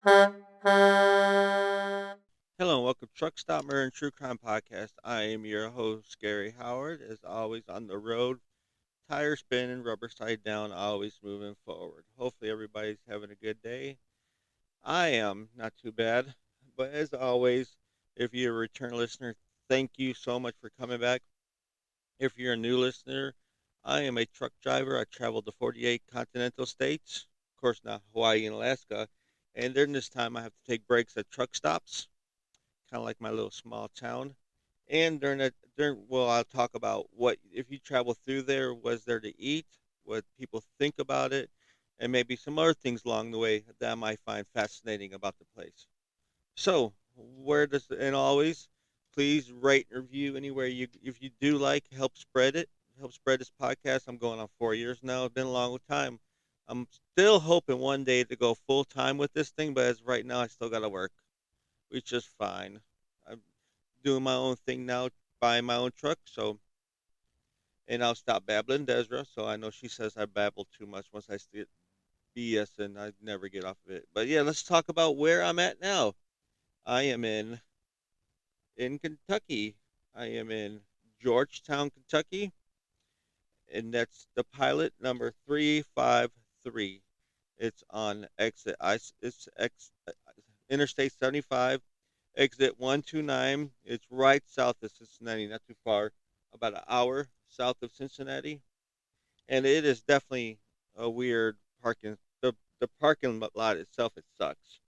Hello and welcome to Truck Stop Murder and True Crime Podcast. I am your host, Gary Howard, as always on the road, tire spinning, rubber side down, always moving forward. Hopefully everybody's having a good day. I am not too bad, but as always, if you're a return listener, thank you so much for coming back. If you're a new listener, I am a truck driver. I traveled to 48 continental states, of course not Hawaii and Alaska, and during this time I have to take breaks at truck stops, kind of like my little small town. And I'll talk about what if you travel through there, was there to eat, what people think about it, and maybe some other things along the way that I might find fascinating about the place. So, where does and always please rate and review anywhere you if you do like, help spread it, help spread this podcast. I'm going on 4 years now. It's been a long time. I'm still hoping one day to go full time with this thing, but as right now, I still got to work, which is fine. I'm doing my own thing now, buying my own truck. So, and I'll stop babbling, Desra. So I know she says I babble too much once I see BS, and I never get off of it. But yeah, let's talk about where I'm at now. I am in Kentucky. I am in Georgetown, Kentucky, and that's the pilot number 353. It's on exit I. It's Interstate 75, exit 129. It's right south of Cincinnati, not too far, about an hour south of Cincinnati. And it is definitely a weird parking. The parking lot itself, it sucks.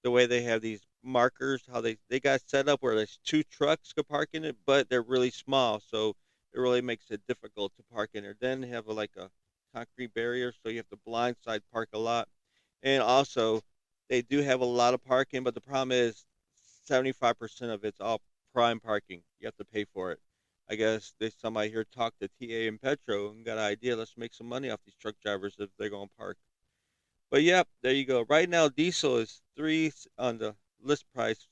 The way they have these markers, how they got set up where there's two trucks could park in it, but they're really small, so it really makes it difficult to park in there. Then they have like a concrete barrier, so you have to blindside park a lot. And also, they do have a lot of parking, but the problem is 75% of it's all prime parking. You have to pay for it. I guess there's somebody here talked to TA and Petro and got an idea. Let's make some money off these truck drivers if they're going to park. But yep, there you go. Right now, diesel is three on the list price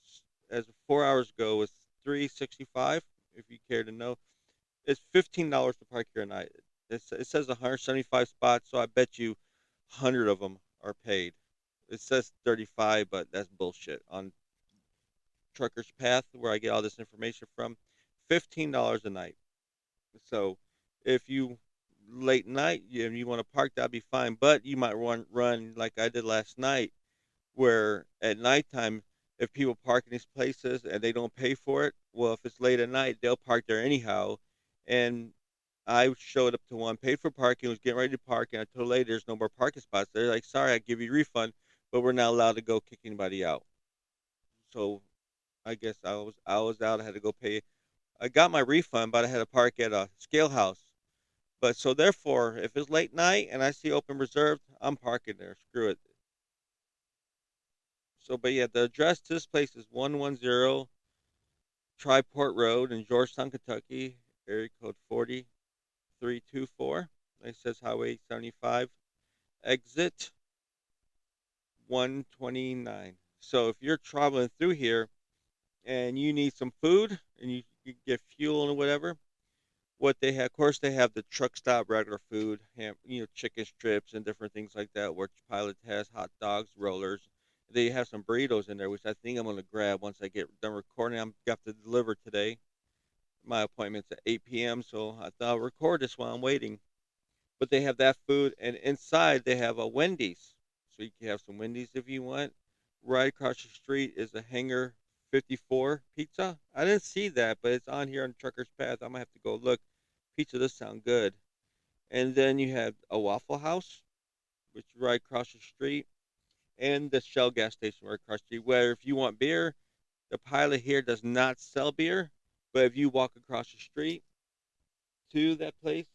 as of 4 hours ago was 365. If you care to know, it's $15 to park here tonight. It says 175 spots, so I bet you 100 of them are paid. It says 35, but that's bullshit. On Trucker's Path, where I get all this information from, $15 a night. So if you late night and you want to park, that'd be fine. But you might run like I did last night, where at nighttime, if people park in these places and they don't pay for it, well, if it's late at night, they'll park there anyhow. And I showed up to one, paid for parking, was getting ready to park, and I told the lady there's no more parking spots. They're like, sorry, I give you a refund, but we're not allowed to go kick anybody out. So I guess I was out. I had to go pay. I got my refund, but I had to park at a scale house. But so therefore, if it's late night and I see open reserved, I'm parking there. Screw it. So, but yeah, the address to this place is 110 Triport Road in Georgetown, Kentucky, area code 40324. It says Highway 75, exit 129. So if you're traveling through here and you need some food and you get fuel and whatever, what they have, of course, they have the truck stop regular food, chicken strips and different things like that. Where Pilot has hot dogs, rollers. They have some burritos in there, which I think I'm gonna grab once I get done recording. I'm got to deliver today. My appointment's at 8 p.m., so I thought I'll record this while I'm waiting. But they have that food, and inside they have a Wendy's, so you can have some Wendy's if you want. Right across the street is a Hangar 54 Pizza. I didn't see that, but it's on here on Trucker's Path. I'm gonna have to go look. Pizza does sound good. And then you have a Waffle House, which is right across the street, and the Shell gas station right across the street. Where if you want beer, the Pilot here does not sell beer, but if you walk across the street to that place,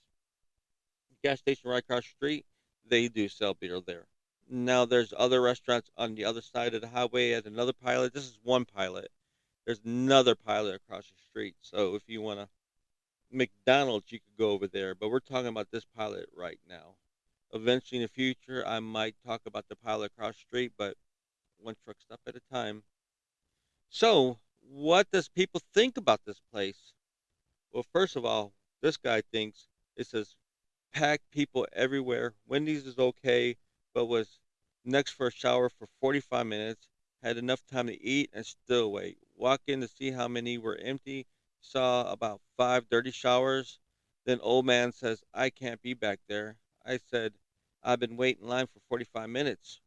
gas station right across the street, they do sell beer there. Now there's other restaurants on the other side of the highway at another Pilot. This is one Pilot. There's another Pilot across the street. So if you want to McDonald's, you could go over there. But we're talking about this Pilot right now. Eventually in the future, I might talk about the Pilot across the street, but one truck stop at a time. So, what does people think about this place? Well, first of all, this guy thinks it says packed people everywhere. Wendy's is okay, but was next for a shower for 45 minutes. Had enough time to eat and still wait. Walk in to see how many were empty. Saw about 5 dirty showers. Then old man says, I can't be back there. I said, I've been waiting in line for 45 minutes.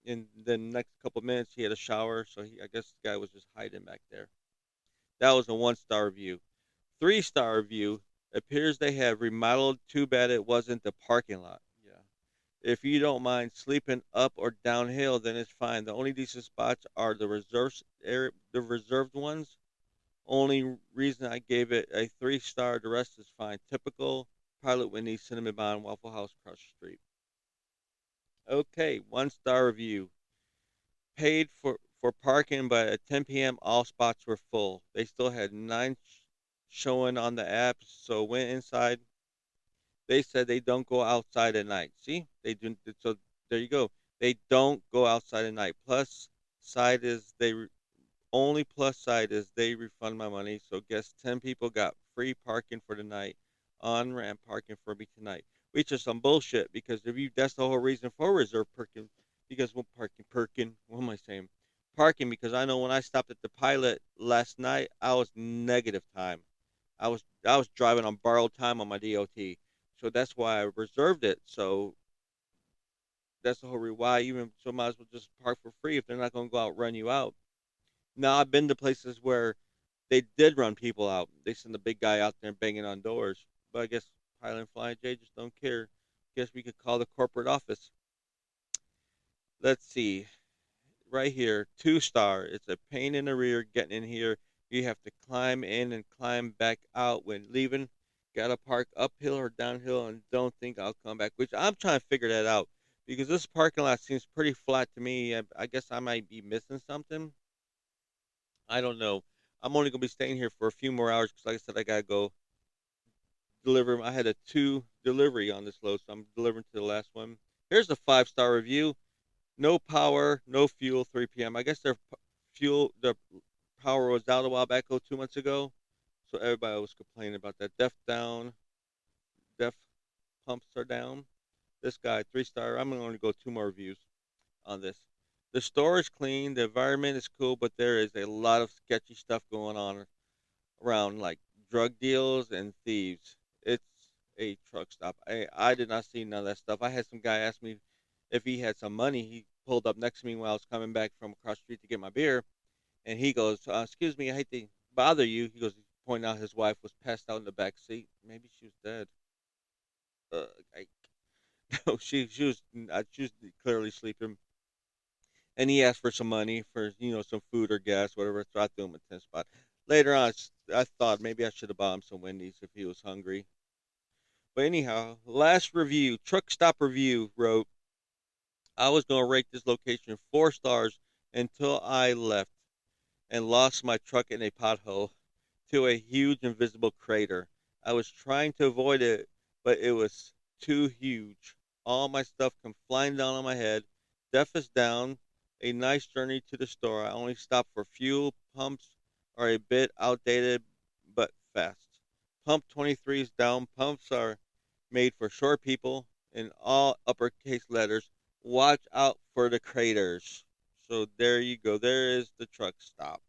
In the next couple of minutes, he had a shower, so I guess the guy was just hiding back there. That was a 1 star review. 3 star review appears they have remodeled. Too bad it wasn't the parking lot. Yeah. If you don't mind sleeping up or downhill, then it's fine. The only decent spots are the reserved ones. Only reason I gave it a 3 star. The rest is fine. Typical Pilot Whitney Cinnamon Bun Waffle House across the street. Okay, 1 star review. Paid for parking, but at 10 p.m. all spots were full. They still had nine showing on the app, so went inside. They said they don't go outside at night. See, they do. So there you go. They don't go outside at night. Plus side is only plus side is they refund my money. So guess 10 people got free parking for the night, on ramp parking for me tonight, which is some bullshit because if you that's the whole reason for reserve parking. Because what parking? What am I saying? Parking because I know when I stopped at the pilot last night, I was negative time. I was driving on borrowed time on my DOT, so that's why I reserved it. So that's the whole reason why. Even so, might as well just park for free if they're not going to go out and run you out. Now I've been to places where they did run people out. They send the big guy out there banging on doors. But I guess Pilot and Flying J just don't care. Guess we could call the corporate office. Let's see. Right here, 2 star. It's a pain in the rear getting in here. You have to climb in and climb back out when leaving. Gotta park uphill or downhill and don't think I'll come back, which I'm trying to figure that out because this parking lot seems pretty flat to me. I guess I might be missing something. I don't know. I'm only gonna be staying here for a few more hours because, like I said, I gotta go deliver. I had a 2 delivery on this load, so I'm delivering to the last one. Here's the 5 star review. No power, no fuel, 3 p.m. I guess their power was out a while back, 2 months ago. So everybody was complaining about that. Def pumps are down. This guy, 3 star. I'm going to go 2 more reviews on this. The store is clean. The environment is cool, but there is a lot of sketchy stuff going on around, like drug deals and thieves. It's a truck stop. I did not see none of that stuff. I had some guy ask me if he had some money. He pulled up next to me while I was coming back from across the street to get my beer, and he goes, "Excuse me, I hate to bother you." He goes, pointing out his wife was passed out in the back seat. Maybe she was dead. Uh, I, no, she was clearly sleeping. And he asked for some money for some food or gas, whatever. So I threw him a 10 spot. Later on, I thought maybe I should have bought him some Wendy's if he was hungry. But anyhow, last review, truck stop review wrote, I was gonna rate this location 4 stars until I left and lost my truck in a pothole to a huge invisible crater. I was trying to avoid it, but it was too huge. All my stuff come flying down on my head. Def is down. A nice journey to the store. I only stopped for fuel. Pumps are a bit outdated, but fast. Pump 23 is down. Pumps are made for short people in all uppercase letters. Watch out for the craters. So there you go. There is the truck stop.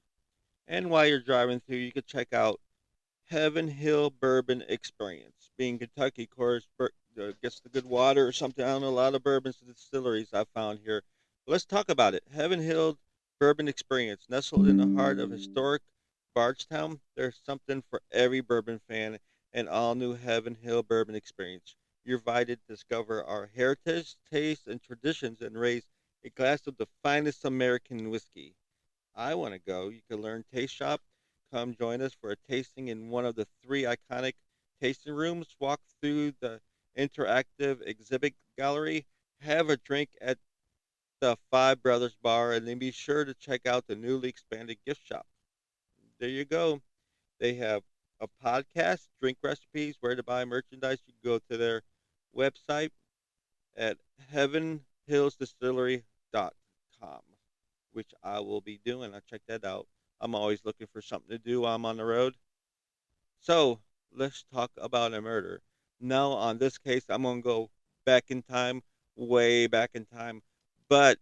And while you're driving through, you could check out Heaven Hill Bourbon Experience. Being Kentucky, of course, gets the good water or something. I don't know, a lot of bourbons and distilleries I found here. But let's talk about it. Heaven Hill Bourbon Experience. Nestled in the heart of historic Bardstown, there's something for every bourbon fan and all new Heaven Hill Bourbon Experience. You're invited to discover our heritage, tastes, and traditions and raise a glass of the finest American whiskey. I want to go. You can learn Taste Shop. Come join us for a tasting in one of the 3 iconic tasting rooms. Walk through the interactive exhibit gallery. Have a drink at the Five Brothers Bar, and then be sure to check out the newly expanded gift shop. There you go. They have a podcast, drink recipes, where to buy merchandise. You can go to their website at heavenhillsdistillery.com, which I will be doing. I'll check that out. I'm always looking for something to do while I'm on the road. So let's talk about a murder. Now, on this case, I'm going to go back in time, way back in time, but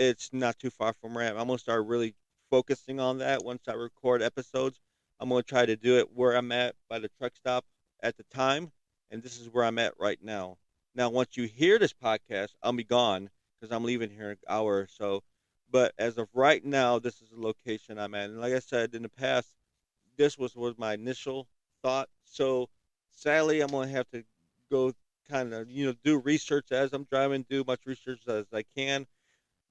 it's not too far from where I'm gonna start really focusing on that once I record episodes. I'm gonna try to do it where I'm at by the truck stop at the time, and this is where I'm at right now. Now, once you hear this podcast, I'll be gone because I'm leaving here in an hour or so. But as of right now, this is the location I'm at. And like I said in the past, this was my initial thought. So sadly, I'm gonna have to go kind of do research as I'm driving, do much research as I can.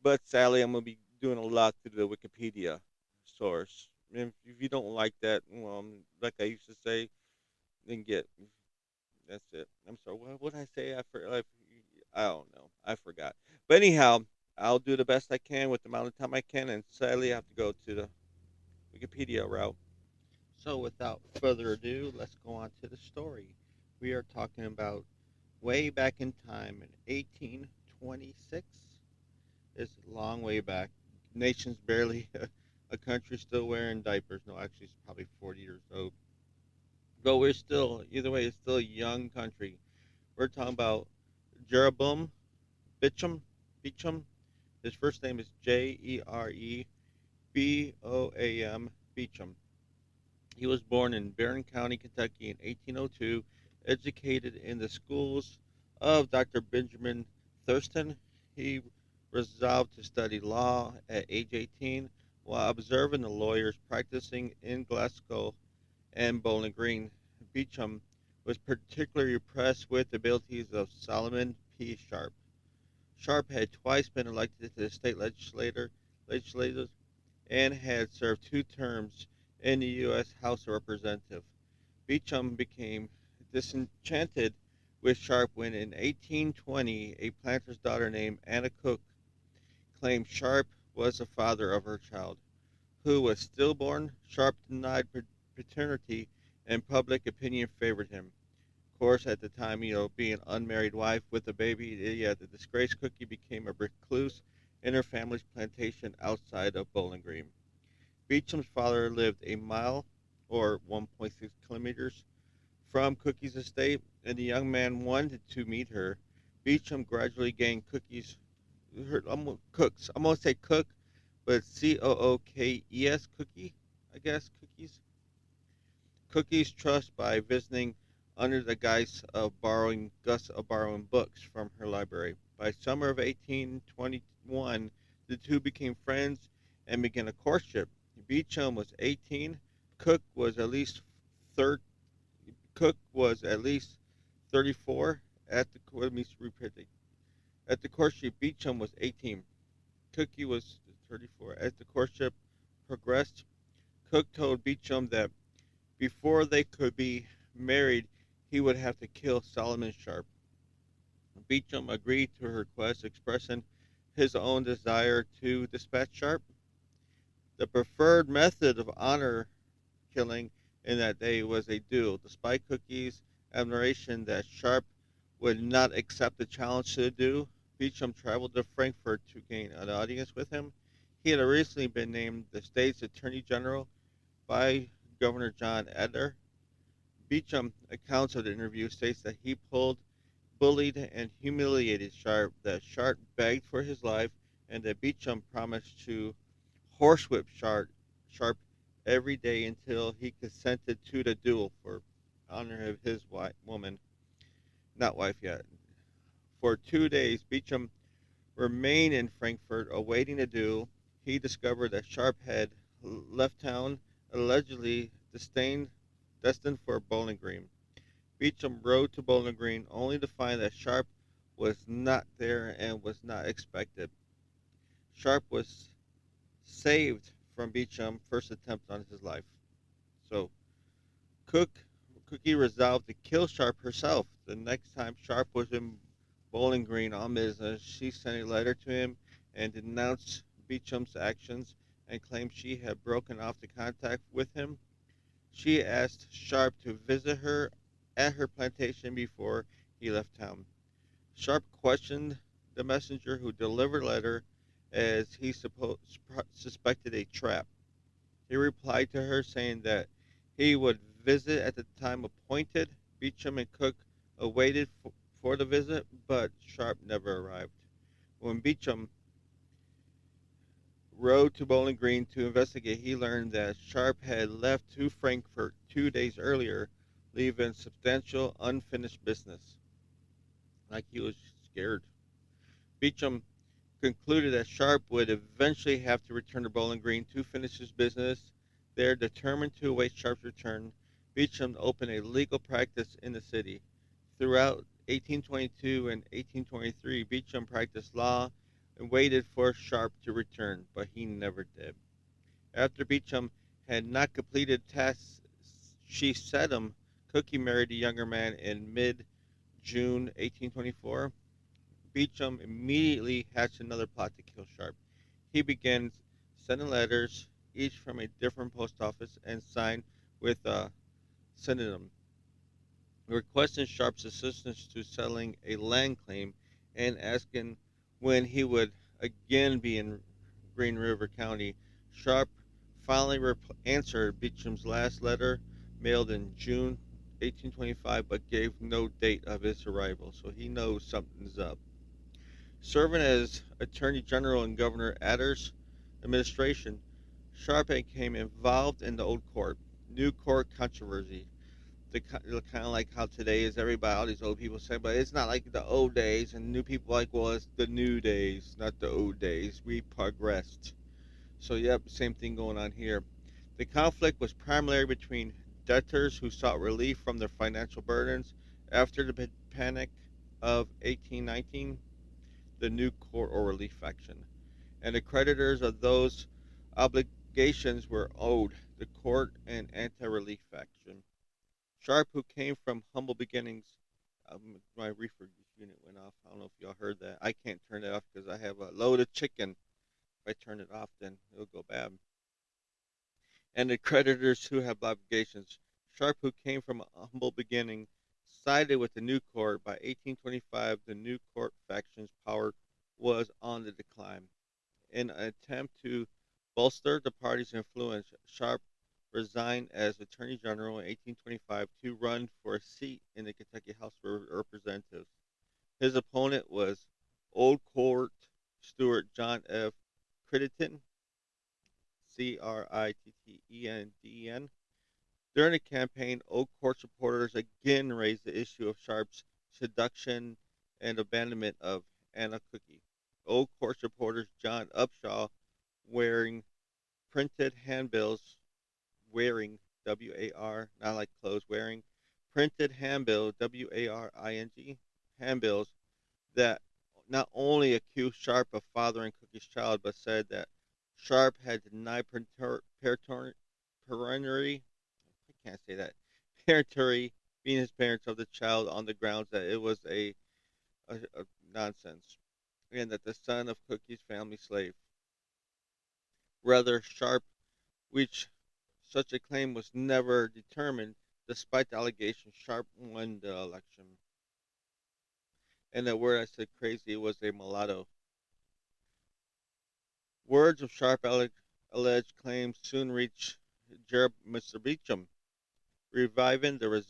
But sadly, I'm gonna be doing a lot through the Wikipedia source. And if you don't like that, well, like I used to say, then get. That's it. I'm sorry. What did I say? I don't know. I forgot. But anyhow, I'll do the best I can with the amount of time I can, and sadly, I have to go to the Wikipedia route. So, without further ado, let's go on to the story. We are talking about way back in time in 1826. It's a long way back. Nation's barely a country still wearing diapers. No, actually, it's probably 40 years old. But we're still, either way, it's still a young country. We're talking about Jeroboam Beauchamp. Beauchamp. His first name is Jerebboam Beauchamp. He was born in Barron County, Kentucky in 1802, educated in the schools of Dr. Benjamin Thurston. He resolved to study law at age 18 while observing the lawyers practicing in Glasgow and Bowling Green. Beauchamp was particularly impressed with the abilities of Solomon P. Sharp. Sharp had twice been elected to the state legislature and had served 2 terms in the U.S. House of Representatives. Beauchamp became disenchanted with Sharp when in 1820 a planter's daughter named Anna Cook claimed Sharp was the father of her child, who was stillborn. Sharp denied paternity, and public opinion favored him. Of course, at the time, being an unmarried wife with a baby, yeah, the disgraced Cookie became a recluse in her family's plantation outside of Bowling Green. Beauchamp's father lived a mile, or 1.6 kilometers, from Cookie's estate, and the young man wanted to meet her. Beauchamp gradually gained Cooks. I'm gonna say Cook, but it's Cookes, Cookie, I guess, Cookie's trust by visiting under the guise of borrowing books from her library. By summer of 1821, the two became friends and began a courtship. Beauchamp was 18. Cook was at least thir- Cook was at least 34 at the let me repeat it. At the courtship. Beauchamp was 18. Cookie was 34. As the courtship progressed, Cook told Beauchamp that before they could be married, he would have to kill Solomon Sharp. Beauchamp agreed to her request, expressing his own desire to dispatch Sharp. The preferred method of honor killing in that day was a duel. Despite Cookie's admiration that Sharp would not accept the challenge to the duel, Beauchamp traveled to Frankfurt to gain an audience with him. He had recently been named the state's attorney general by Governor John Eder. Beauchamp accounts of the interview states that he bullied, and humiliated Sharp, that Sharp begged for his life, and that Beauchamp promised to horsewhip Sharp every day until he consented to the duel for honor of his woman, not wife yet. For 2 days, Beauchamp remained in Frankfurt awaiting the duel. He discovered that Sharp had left town, allegedly destined for Bowling Green. Beauchamp rode to Bowling Green only to find that Sharp was not there and was not expected. Sharp was saved from Beauchamp's first attempt on his life. So Cook Cookie resolved to kill Sharp herself. The next time Sharp was in Bowling Green on business, she sent a letter to him and denounced Beauchamp's actions and claimed she had broken off the contact with him. She asked Sharp to visit her at her plantation before he left town. Sharp questioned the messenger who delivered the letter as he suspected a trap. He replied to her saying that he would visit at the time appointed. Beauchamp and Cook awaited for the visit, but Sharp never arrived. When Beauchamp rode to Bowling Green to investigate, he learned that Sharp had left to Frankfurt 2 days earlier, leaving substantial unfinished business. Like he was scared. Beauchamp concluded that Sharp would eventually have to return to Bowling Green to finish his business. There, determined to await Sharp's return, Beauchamp opened a legal practice in the city. Throughout 1822 and 1823, Beauchamp practiced law and waited for Sharp to return, but he never did. After Beauchamp had not completed tasks, she set him. Cookie married a younger man in mid June 1824. Beauchamp immediately hatched another plot to kill Sharp. He began sending letters, each from a different post office, and signed with a synonym, requesting Sharp's assistance to settling a land claim and asking when he would again be in Green River County. Sharp finally answered Beecham's last letter, mailed in June 1825, but gave no date of his arrival, so he knows something's up. Serving as Attorney General in Governor Adder's administration, Sharp became involved in the old court, new court controversy. Kind of like how today is everybody, all these old people say, but it's not like the old days, and new people like, well, it's the new days, not the old days. We progressed. So, yep, same thing going on here. The conflict was primarily between debtors who sought relief from their financial burdens after the panic of 1819, the new court or relief faction, and the creditors of those obligations were owed, the court and anti-relief faction. Sharp, who came from humble beginnings, my reefer unit went off. I don't know if y'all heard that. I can't turn it off because I have a load of chicken. If I turn it off, then it'll go bad. And the creditors who have obligations. Sharp, who came from a humble beginning, sided with the new court. By 1825, the new court faction's power was on the decline. In an attempt to bolster the party's influence, Sharp resigned as Attorney General in 1825 to run for a seat in the Kentucky House of Representatives. His opponent was Old Court Stewart John F. Crittenden, Crittenden. During the campaign, Old Court supporters again raised the issue of Sharp's seduction and abandonment of Anna Cookie. Old Court supporters John Upshaw, wearing printed handbills, wearing, W-A-R, not like clothes, wearing printed handbill, W-A-R-I-N-G, handbills that not only accused Sharp of fathering Cookie's child, but said that Sharp had denied parentory, I can't say that, parentory, being his parents of the child on the grounds that it was a nonsense, and that the son of Cookie's family slave. Rather, Sharp, which such a claim was never determined, despite the allegation Sharp won the election. And the word I said crazy was a mulatto. Words of Sharp alleged claims soon reached Mr. Beecham, reviving to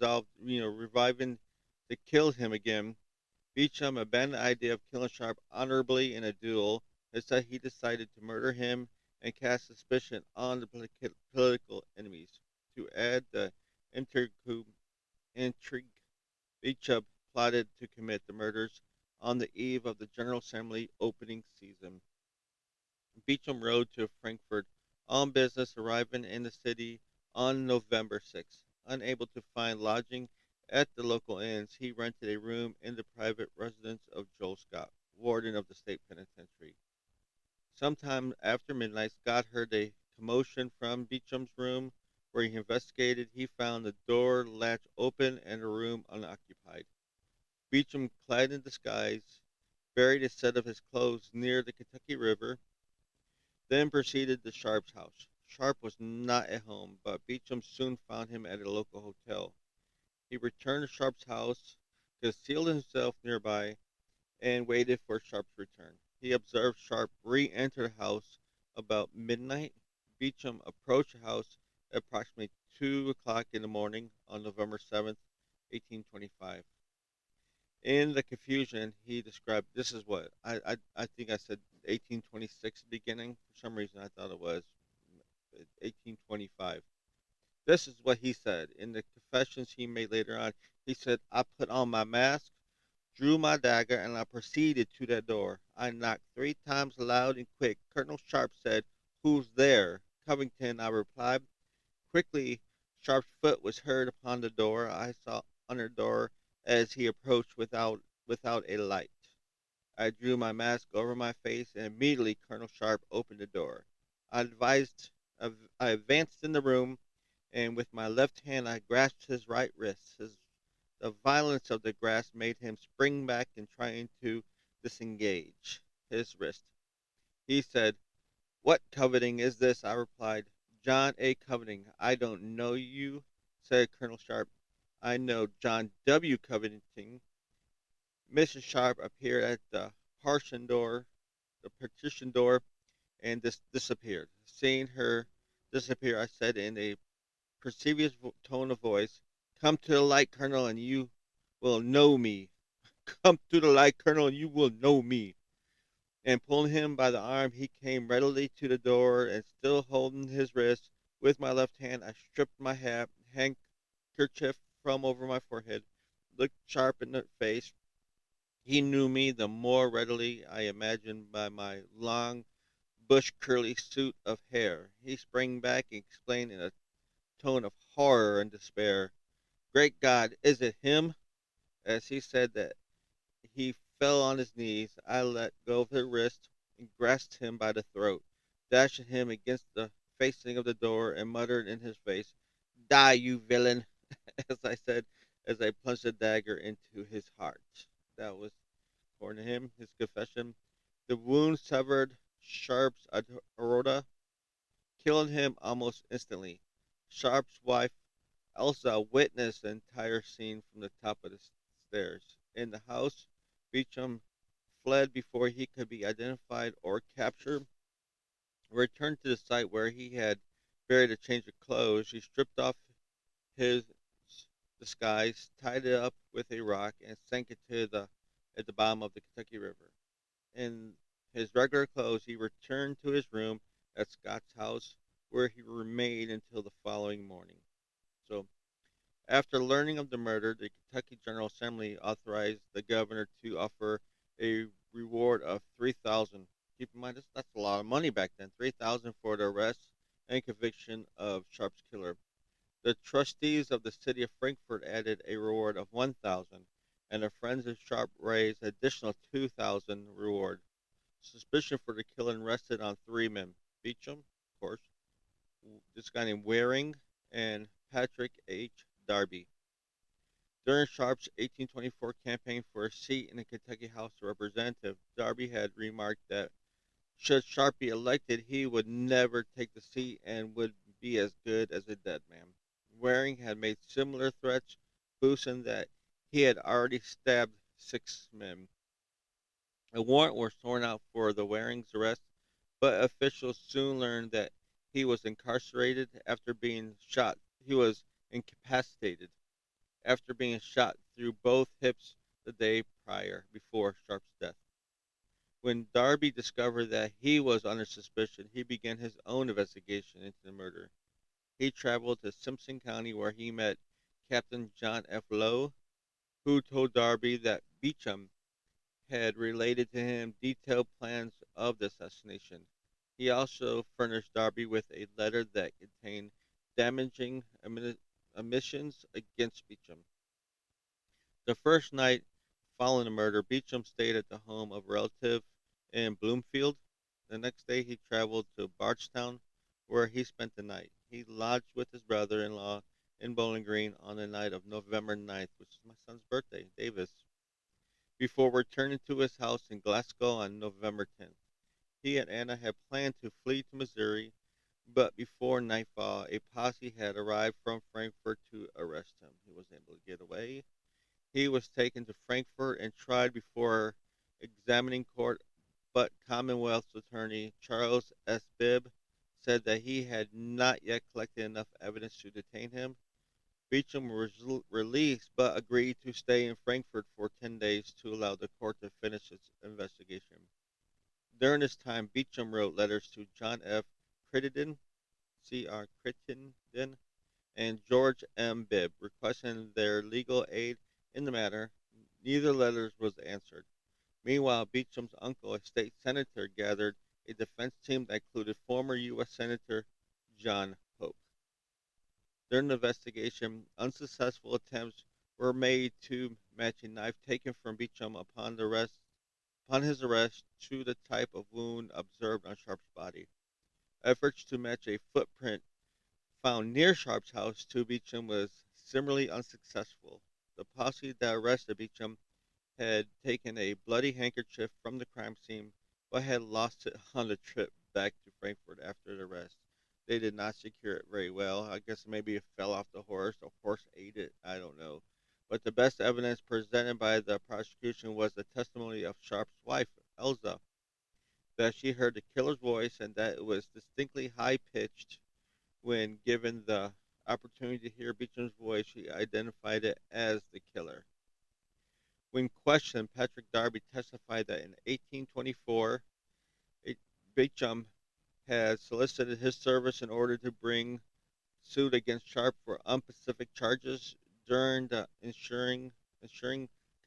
kill him again. Beecham abandoned the idea of killing Sharp honorably in a duel. Instead, he decided to murder him and cast suspicion on the political enemies. To add the intrigue, Beauchamp plotted to commit the murders on the eve of the General Assembly opening season. Beauchamp rode to Frankfurt on business, arriving in the city on November 6th. Unable to find lodging at the local inns, he rented a room in the private residence of Joel Scott, warden of the state penitentiary. Sometime after midnight, Scott heard a commotion from Beauchamp's room. Where he investigated, he found the door latch open and the room unoccupied. Beauchamp, clad in disguise, buried a set of his clothes near the Kentucky River, then proceeded to Sharp's house. Sharp was not at home, but Beauchamp soon found him at a local hotel. He returned to Sharp's house, concealed himself nearby, and waited for Sharp's return. He observed Sharp re-enter the house about midnight. Beauchamp approached the house at approximately 2 o'clock in the morning on November 7th, 1825. In the confusion, he described, this is what I think I said 1826 beginning. For some reason, I thought it was 1825. This is what he said in the confessions he made later on. He said, I put on my mask, drew my dagger, and I proceeded to that door. I knocked 3 times loud and quick. Colonel Sharp said, Who's there? Covington, I replied. Quickly, Sharp's foot was heard upon the door. I saw under the door as he approached without a light. I drew my mask over my face, and immediately Colonel Sharp opened the door. I advised, I advanced in the room, and with my left hand I grasped his right wrist. The violence of the grasp made him spring back in trying to disengage his wrist. He said, What coveting is this? I replied, John A. Coveting. I don't know you, said Colonel Sharp. I know John W. Coveting. Mrs. Sharp appeared at the partition door, and disappeared. Seeing her disappear, I said in a perceived tone of voice, Come to the light, Colonel, and you will know me. Come to the light, Colonel, and you will know me. And pulling him by the arm, he came readily to the door, and still holding his wrist with my left hand, I stripped my handkerchief from over my forehead, looked Sharp in the face. He knew me the more readily, I imagined, by my long, bush curly suit of hair. He sprang back and exclaimed in a tone of horror and despair, Great God, is it him? As he said that, he fell on his knees. I let go of his wrist and grasped him by the throat, dashing him against the facing of the door, and muttered in his face, Die, you villain, as I said, as I plunged the dagger into his heart. That was, according to him, his confession. The wound severed Sharp's aorta, killing him almost instantly. Sharp's wife, Elsa, witnessed the entire scene from the top of the stairs. In the house, Beauchamp fled before he could be identified or captured. Returned to the site where he had buried a change of clothes. He stripped off his disguise, tied it up with a rock, and sank it at the bottom of the Kentucky River. In his regular clothes, he returned to his room at Scott's house, where he remained until the following morning. So, after learning of the murder, the Kentucky General Assembly authorized the governor to offer a reward of 3,000. Keep in mind, that's a lot of money back then. 3,000 for the arrest and conviction of Sharp's killer. The trustees of the city of Frankfort added a reward of 1,000, and the friends of Sharp raised additional 2,000 reward. Suspicion for the killing rested on 3 men: Beauchamp, of course, this guy named Waring, and Patrick H. Darby. During Sharp's 1824 campaign for a seat in the Kentucky House of Representatives, Darby had remarked that should Sharp be elected, he would never take the seat and would be as good as a dead man. Waring had made similar threats, boasting that he had already stabbed 6 men. A warrant was sworn out for the Waring's arrest, but officials soon learned that he was incarcerated after being shot. He was incapacitated after being shot through both hips the day prior, before Sharp's death. When Darby discovered that he was under suspicion, he began his own investigation into the murder. He traveled to Simpson County, where he met Captain John F. Lowe, who told Darby that Beauchamp had related to him detailed plans of the assassination. He also furnished Darby with a letter that contained damaging admissions against Beauchamp. The first night following the murder, Beauchamp stayed at the home of a relative in Bloomfield. The next day, he traveled to Bardstown, where he spent the night. He lodged with his brother-in-law in Bowling Green on the night of November 9th, which is my son's birthday, Davis, before returning to his house in Glasgow on November 10th. He and Anna had planned to flee to Missouri, but before nightfall, a posse had arrived from Frankfort to arrest him. He was able to get away. He was taken to Frankfort and tried before examining court, but Commonwealth's attorney Charles S. Bibb said that he had not yet collected enough evidence to detain him. Beauchamp was released, but agreed to stay in Frankfort for 10 days to allow the court to finish its investigation. During this time, Beauchamp wrote letters to John F. Crittenden, C.R. Crittenden, and George M. Bibb, requesting their legal aid in the matter. Neither letter was answered. Meanwhile, Beauchamp's uncle, a state senator, gathered a defense team that included former U.S. Senator John Pope. During the investigation, unsuccessful attempts were made to match a knife taken from Beauchamp upon his arrest to the type of wound observed on Sharp's body. Efforts to match a footprint found near Sharp's house to Beauchamp was similarly unsuccessful. The posse that arrested Beauchamp had taken a bloody handkerchief from the crime scene, but had lost it on the trip back to Frankfurt after the arrest. They did not secure it very well. I guess maybe it fell off the horse. The horse ate it. I don't know. But the best evidence presented by the prosecution was the testimony of Sharp's wife, Elza, that she heard the killer's voice and that it was distinctly high pitched. When given the opportunity to hear Beecham's voice, she identified it as the killer. When questioned, Patrick Darby testified that in 1824, Beauchamp had solicited his service in order to bring suit against Sharp for unspecific charges. During the ensuing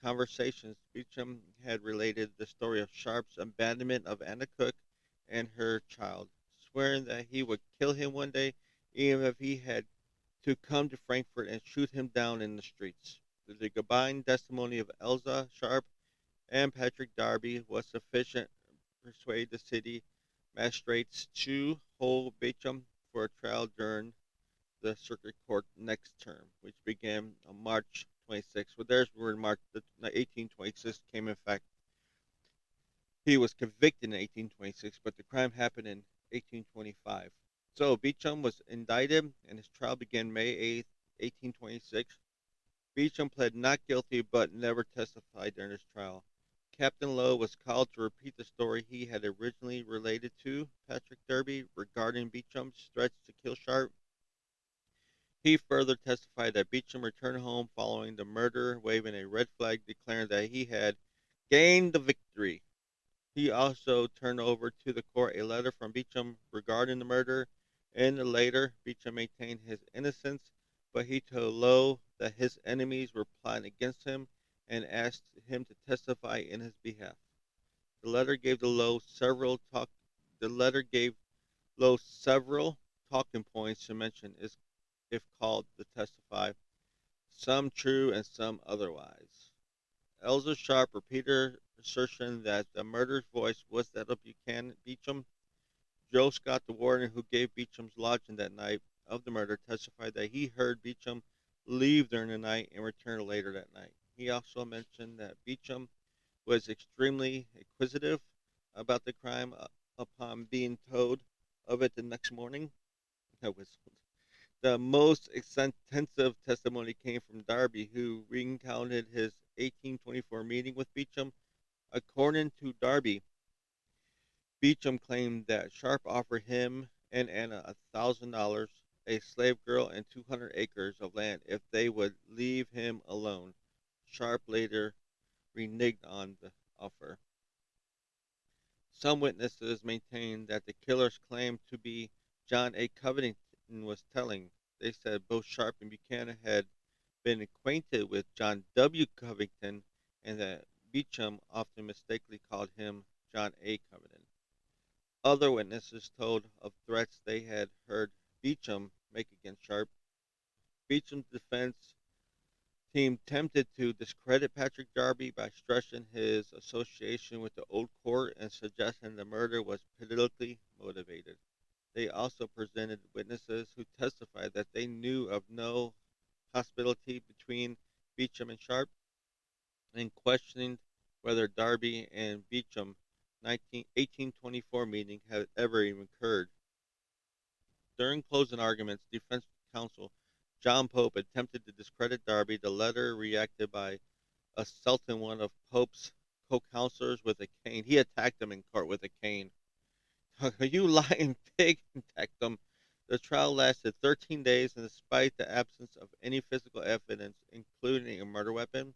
conversations, Beauchamp had related the story of Sharp's abandonment of Anna Cook and her child, swearing that he would kill him one day, even if he had to come to Frankfurt and shoot him down in the streets. The combined testimony of Elza Sharp and Patrick Darby was sufficient to persuade the city magistrates to hold Beauchamp for a trial during the circuit court next term, which began on March 26th. Well, there's where March 1826 came in fact. He was convicted in 1826, but the crime happened in 1825. So Beauchamp was indicted, and his trial began May 8th, 1826. Beauchamp pled not guilty, but never testified during his trial. Captain Lowe was called to repeat the story he had originally related to Patrick Darby regarding Beauchamp's threats to kill Sharp. He further testified that Beauchamp returned home following the murder, waving a red flag declaring that he had gained the victory. He also turned over to the court a letter from Beauchamp regarding the murder. In the letter, Beauchamp maintained his innocence, but he told Lowe that his enemies were plotting against him and asked him to testify in his behalf. The letter gave Lowe several talking points to mention if called to testify, some true and some otherwise. Elza Sharp repeated her assertion that the murderer's voice was that of Buchanan Beauchamp. Joe Scott, the warden who gave Beauchamp's lodging that night of the murder, testified that he heard Beauchamp leave during the night and return later that night. He also mentioned that Beauchamp was extremely inquisitive about the crime upon being told of it the next morning. That was the most extensive testimony came from Darby, who recounted his 1824 meeting with Beauchamp. According to Darby, Beauchamp claimed that Sharp offered him and Anna $1,000, a slave girl, and 200 acres of land if they would leave him alone. Sharp later reneged on the offer. Some witnesses maintained that the killer's claim to be John A. Covington was telling. They said both Sharp and Buchanan had been acquainted with John W. Covington and that Beauchamp often mistakenly called him John A. Covington. Other witnesses told of threats they had heard Beauchamp make against Sharp. Beauchamp's defense team attempted to discredit Patrick Darby by stressing his association with the old court and suggesting the murder was politically motivated. They also presented witnesses who testified that they knew of no hostility between Beauchamp and Sharp, and questioned whether Darby and Beauchamp 1824 meeting had ever even occurred. During closing arguments, defense counsel John Pope attempted to discredit Darby. The latter reacted by assaulting one of Pope's co-counselors with a cane. He attacked him in court with a cane. You lying pig, attacked him. The trial lasted 13 days, and despite the absence of any physical evidence, including a murder weapon,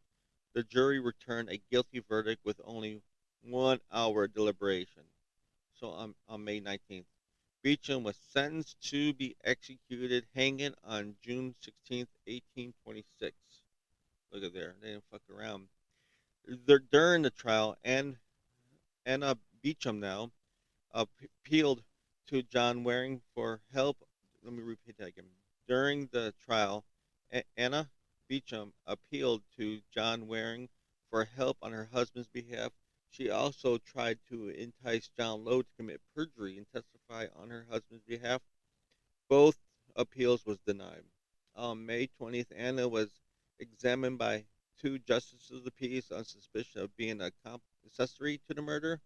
the jury returned a guilty verdict with only 1 hour deliberation. So on May 19th, Beauchamp was sentenced to be executed hanging on June 16th, 1826. Look at there. They didn't fuck around. During the trial, Anna Beauchamp now appealed to John Waring for help. Let me repeat that again. During the trial, Anna Beauchamp appealed to John Waring for help on her husband's behalf. She also tried to entice John Lowe to commit perjury and testify on her husband's behalf. Both appeals was denied. On May 20th, Anna was examined by two justices of the peace on suspicion of being a accessory to the murder,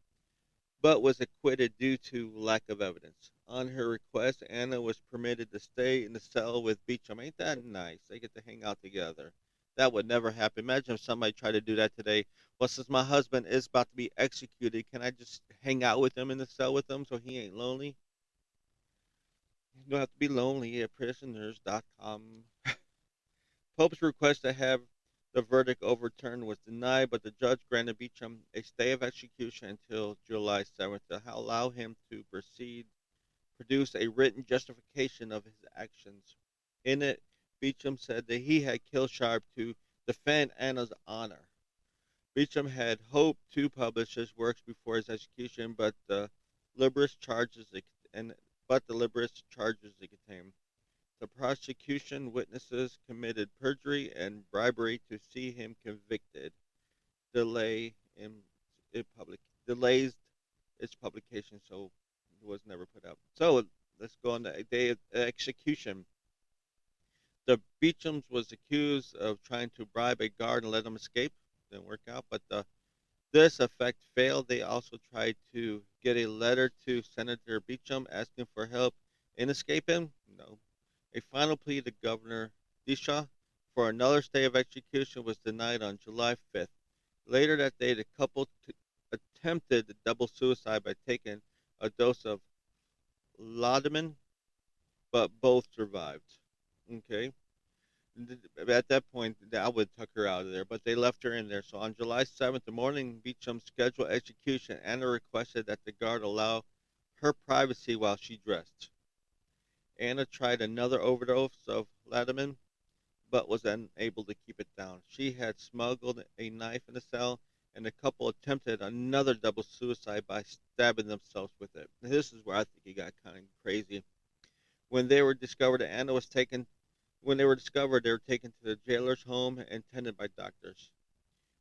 but was acquitted due to lack of evidence. On her request, Anna was permitted to stay in the cell with Beauchamp. Ain't that nice? They get to hang out together. That would never happen. Imagine if somebody tried to do that today. Well, since my husband is about to be executed, can I just hang out with him in the cell with him so he ain't lonely? You don't have to be lonely at prisoners.com. Pope's request to have the verdict overturned was denied, but the judge granted Beauchamp a stay of execution until July 7th to allow him to produce a written justification of his actions. In it, Beauchamp said that he had killed Sharp to defend Anna's honor. Beauchamp had hoped to publish his works before his execution, but the liberous charges it contained. The prosecution witnesses committed perjury and bribery to see him convicted. Delay in public delays its publication, so it was never put out. So let's go on the day of execution. The Beechams was accused of trying to bribe a guard and let him escape. Didn't work out, but this effect failed. They also tried to get a letter to Senator Beauchamp asking for help in escaping. No. A final plea to Governor Disha for another stay of execution was denied on July 5th. Later that day, the couple attempted double suicide by taking a dose of laudanum, but both survived. Okay. At that point, I would tuck her out of there, but they left her in there. So on July 7th, the morning Beecham scheduled execution, Anna requested that the guard allow her privacy while she dressed. Anna tried another overdose of laudanum, but was unable to keep it down. She had smuggled a knife in the cell, and the couple attempted another double suicide by stabbing themselves with it. This is where I think it got kind of crazy. When they were discovered, Anna was taken. When they were discovered, they were taken to the jailer's home and tended by doctors.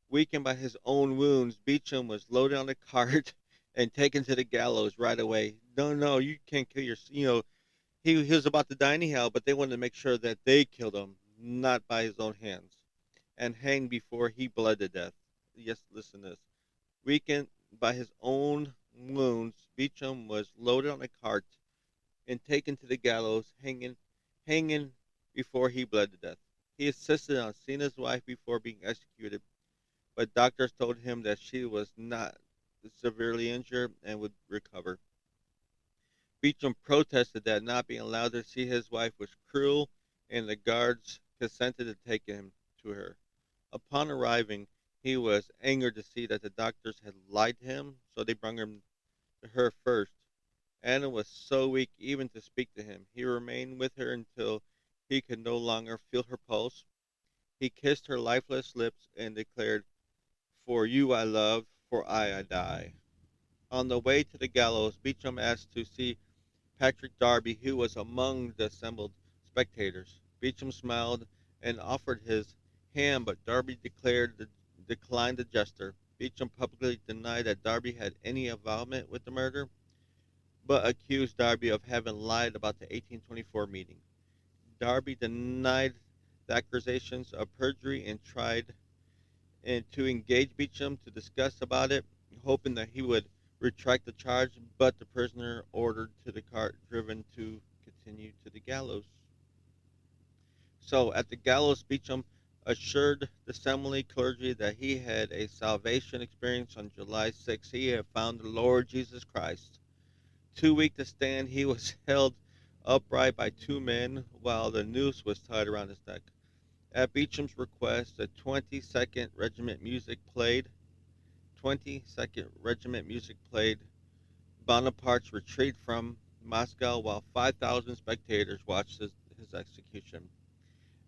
Weakened by his own wounds, Beauchamp was loaded on a cart and taken to the gallows right away. No, no, you can't kill your. He was about to die anyhow, but they wanted to make sure that they killed him, not by his own hands, and hanged before he bled to death. Yes, listen to this. Weakened by his own wounds, Beauchamp was loaded on a cart and taken to the gallows, hanging before he bled to death. He insisted on seeing his wife before being executed, but doctors told him that she was not severely injured and would recover. Beauchamp protested that not being allowed to see his wife was cruel, and the guards consented to take him to her. Upon arriving, he was angered to see that the doctors had lied to him, so they brought him to her first. Anna was so weak even to speak to him. He remained with her until he could no longer feel her pulse. He kissed her lifeless lips and declared, "For you I love, for I die." On the way to the gallows, Beauchamp asked to see Patrick Darby, who was among the assembled spectators. Beauchamp smiled and offered his hand, but Darby declined the gesture. Beauchamp publicly denied that Darby had any involvement with the murder, but accused Darby of having lied about the 1824 meeting. Darby denied the accusations of perjury and tried to engage Beauchamp to discuss about it, hoping that he would retract the charge, but the prisoner ordered to the cart driven to continue to the gallows. So at the gallows, Beauchamp assured the assembly clergy that he had a salvation experience on July 6th. He had found the Lord Jesus Christ. Too weak to stand, he was held upright by two men while the noose was tied around his neck. At Beauchamp's request, the 22nd Regiment music played. 22nd Regiment music played Bonaparte's retreat from Moscow while 5,000 spectators watched his execution.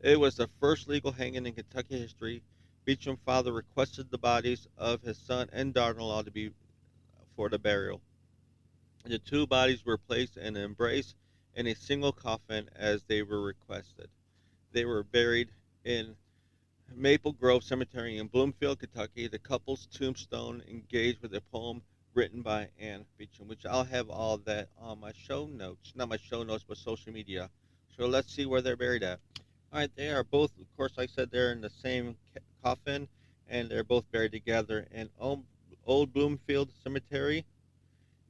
It was the first legal hanging in Kentucky history. Beauchamp's father requested the bodies of his son and daughter-in-law to be for the burial. The two bodies were placed in an embrace in a single coffin as they were requested. They were buried in Maple Grove Cemetery in Bloomfield, Kentucky. The couple's tombstone engaged with a poem written by Anne Beauchamp, which I'll have all that on my show notes. Not my show notes, but social media. So let's see where they're buried at. All right, they are both, of course, like I said, they're in the same coffin, and they're both buried together in Old Bloomfield Cemetery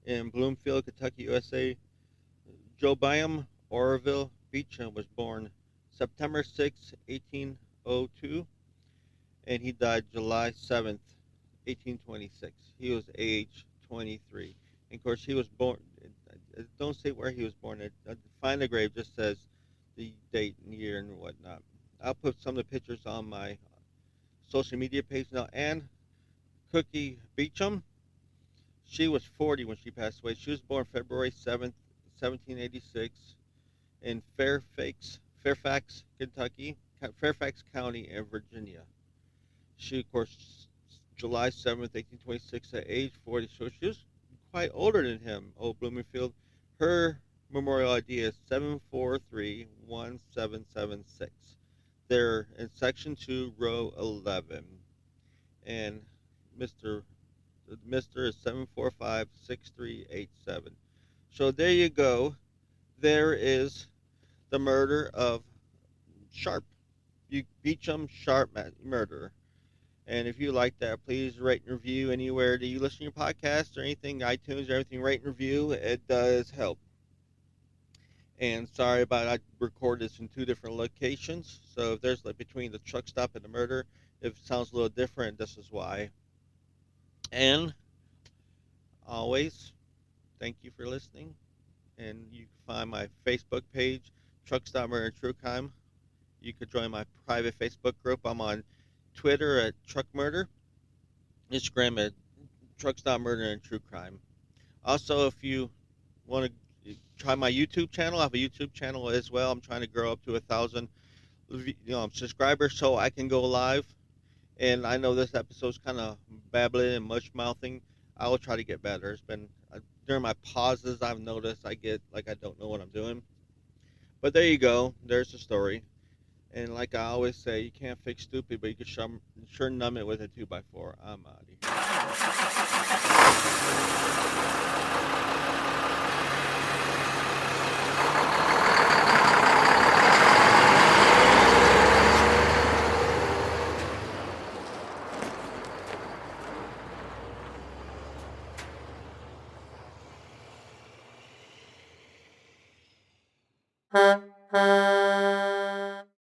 in Bloomfield, Kentucky, USA. Jobiam Orville Beauchamp was born September 6, 1802, and he died July 7th, 1826. He was age 23. And of course, he was born. Don't say where he was born. Find the grave just says the date and year and whatnot. I'll put some of the pictures on my social media page now. And Cookie Beauchamp, she was 40 when she passed away. She was born February 7th, 1786, in Fairfax, Kentucky, Fairfax County, in Virginia. She, of course, July 7th, 1826, at age 40, so she was quite older than him, old Bloomfield. Her memorial ID is 7431776. They're in Section 2, Row 11. And Mr. Mr. is 7456387. So there you go. There is the murder of Sharp, Beauchamp Sharp murder. And if you like that, please rate and review anywhere that you listen to your podcast or anything, iTunes, everything, rate and review. It does help. And sorry about I recorded this in two different locations. So if there's like between the truck stop and the murder, if it sounds a little different, this is why. And always, thank you for listening. And you can find my Facebook page, Truck Stop Murder and True Crime. You could join my private Facebook group. I'm on Twitter at Truck Murder, Instagram at Truck Stop Murder and True Crime. Also, if you want to try my YouTube channel, I have a YouTube channel as well. I'm trying to grow up to 1,000 subscribers so I can go live. And I know this episode's kind of babbling and mush mouthing. I will try to get better. It's been during my pauses, I've noticed I get like I don't know what I'm doing. But there you go. There's the story. And like I always say, you can't fix stupid, but you can sure numb it with a 2x4. I'm out of here.